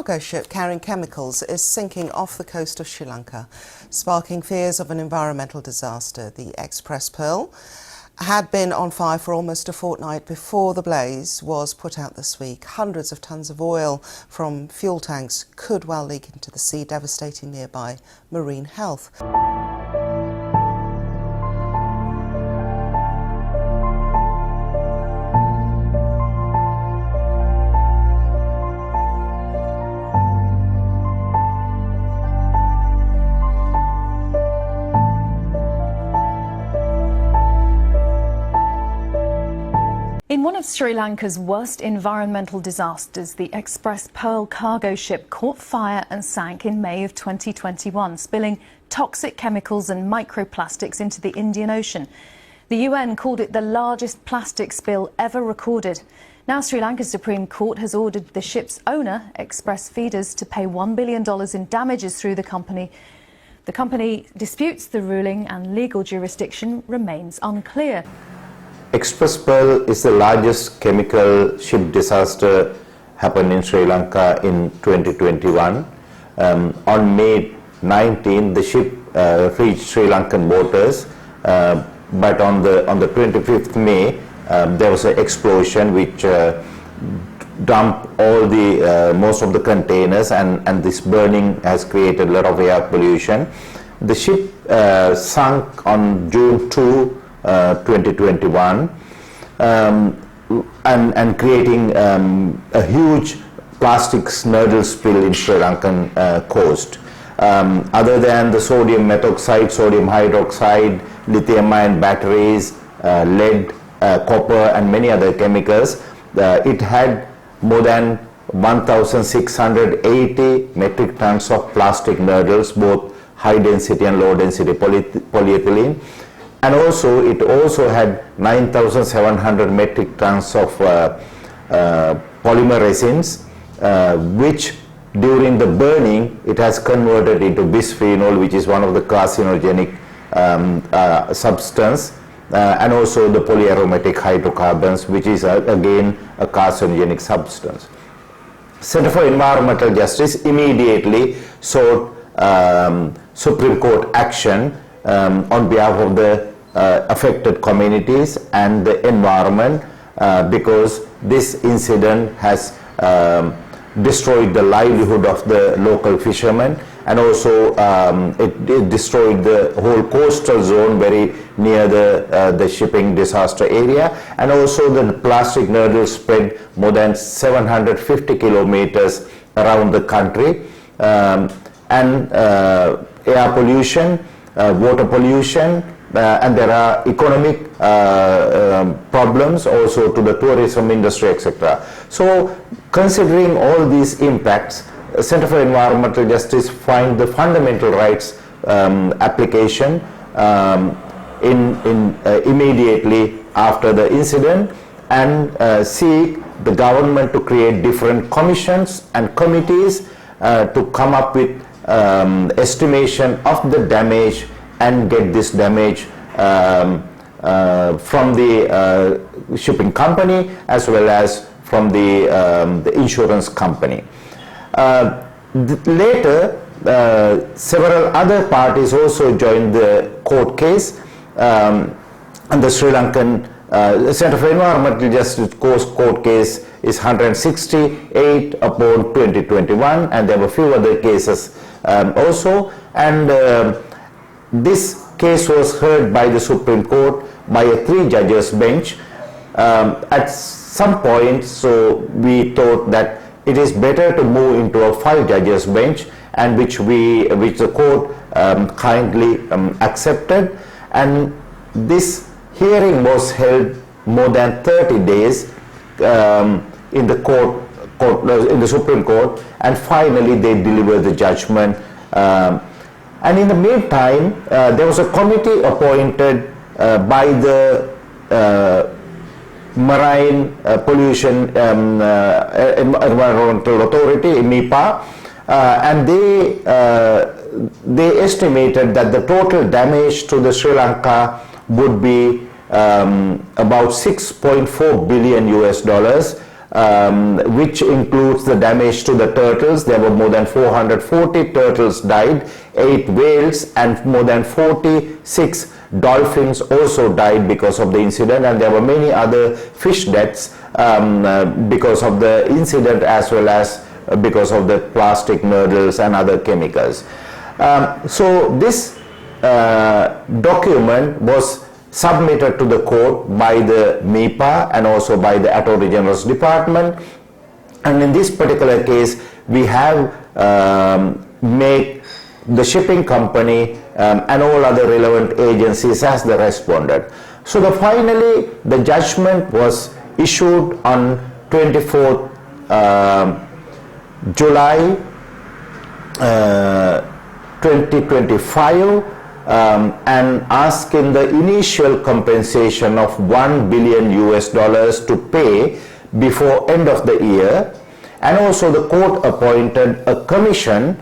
cargo ship carrying chemicals is sinking off the coast of Sri Lanka, sparking fears of an environmental disaster. The Express Pearl had been on fire for almost a fortnight before the blaze was put out this week. Hundreds of tons of oil from fuel tanks could well leak into the sea, devastating nearby marine health. In one of Sri Lanka's worst environmental disasters, the Express Pearl cargo ship caught fire and sank in May of 2021, spilling toxic chemicals and microplastics into the Indian Ocean. The UN called it the largest plastic spill ever recorded. Now Sri Lanka's Supreme Court has ordered the ship's owner, Express Feeders, to pay $1 billion in damages through the company. The company disputes the ruling and legal jurisdiction remains unclear. Express Pearl is the largest chemical ship disaster happened in Sri Lanka in 2021. On May 19, the ship reached Sri Lankan waters, but on the 25th May, there was an explosion which dumped all the most of the containers, and this burning has created a lot of air pollution. The ship sunk on June 2, 2021, and creating a huge plastic nurdle spill in Sri Lankan coast. Other than the sodium methoxide, sodium hydroxide, lithium-ion batteries, lead, copper and many other chemicals, it had more than 1,680 metric tons of plastic nurdles, both high density and low density polyethylene. And also, it also had 9,700 metric tons of polymer resins, which during the burning, it has converted into bisphenol, which is one of the carcinogenic substance, and also the polyaromatic hydrocarbons, which is again a carcinogenic substance. Center for Environmental Justice immediately sought Supreme Court action on behalf of the affected communities and the environment, because this incident has destroyed the livelihood of the local fishermen, and also it destroyed the whole coastal zone very near the shipping disaster area, and also the plastic nurdle spread more than 750 kilometers around the country, and air pollution, water pollution, and there are economic problems also to the tourism industry, etc. So, considering all these impacts, Center for Environmental Justice find the fundamental rights application immediately after the incident, and seek the government to create different commissions and committees to come up with estimation of the damage and get this damage from the shipping company as well as from the insurance company. Later, several other parties also joined the court case, and the Sri Lankan Center for Environmental Justice court case is 168 upon 2021, and there were a few other cases also, and this case was heard by the Supreme Court by a 3-judges bench. At some point, so we thought that it is better to move into a 5-judges bench, and which the court kindly accepted, and this hearing was held more than 30 days in the in the Supreme Court, and finally they delivered the judgment. And in the meantime, there was a committee appointed by the Marine Pollution Environmental Authority, MIPA, and they estimated that the total damage to the Sri Lanka would be about $6.4 billion US, which includes the damage to the turtles. There were more than 440 turtles died, 8 whales and more than 46 dolphins also died because of the incident, and there were many other fish deaths because of the incident, as well as because of the plastic nurdles and other chemicals. So this document was submitted to the court by the MIPA and also by the Attorney General's Department, and in this particular case we have made the shipping company and all other relevant agencies as the respondent. So finally the judgment was issued on 24th July 2025 and asking the initial compensation of $1 billion to pay before end of the year, and also the court appointed a commission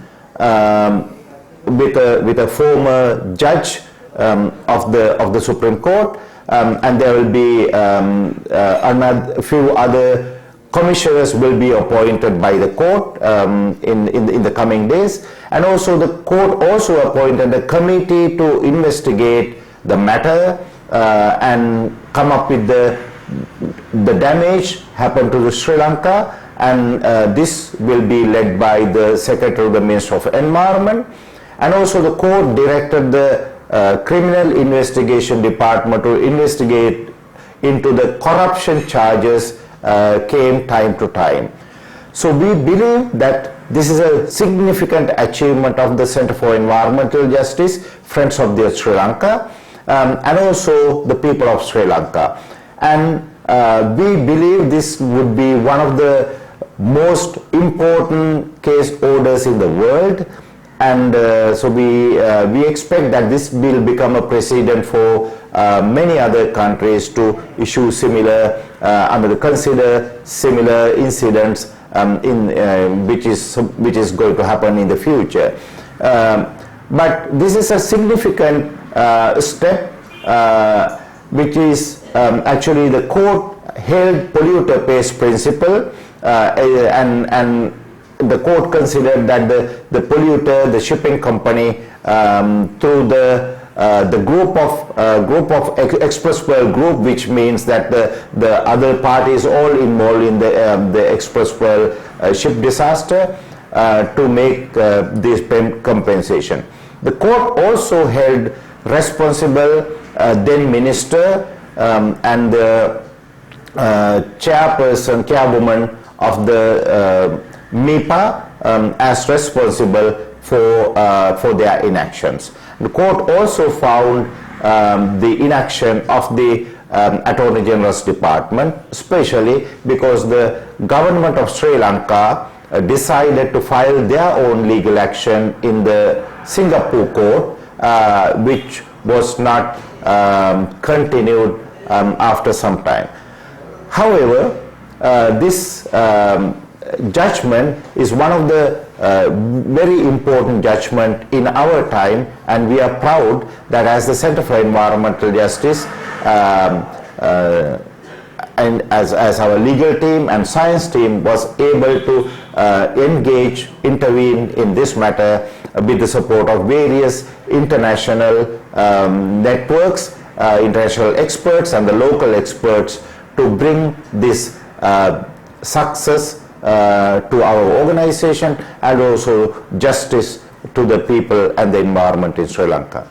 with a former judge of the Supreme Court, and there will be a few other commissioners will be appointed by the court in the coming days, and also the court also appointed a committee to investigate the matter and come up with the damage happened to the Sri Lanka, and this will be led by the Secretary of the Ministry of Environment. And also the court directed the Criminal Investigation Department to investigate into the corruption charges came time to time. So we believe that this is a significant achievement of the Center for Environmental Justice, Friends of the Sri Lanka, and also the people of Sri Lanka. And we believe this would be one of the most important case orders in the world, and so we expect that this will become a precedent for many other countries to issue similar consider similar incidents which is going to happen in the future. But this is a significant step which is actually the court held polluter pays principle, and the court considered that the polluter, the shipping company, through the group of Express Pearl group, which means that the other parties all involved in the Express Pearl ship disaster, to make this compensation. The court also held responsible then minister and the chairwoman of the MIPA as responsible for their inactions. The court also found the inaction of the Attorney General's Department, especially because the government of Sri Lanka decided to file their own legal action in the Singapore court, which was not continued after some time. However, this judgment is one of the very important judgment in our time, and we are proud that as the Center for Environmental Justice and as our legal team and science team was able to intervene in this matter with the support of various international networks, international experts and the local experts, to bring this success to our organization and also justice to the people and the environment in Sri Lanka.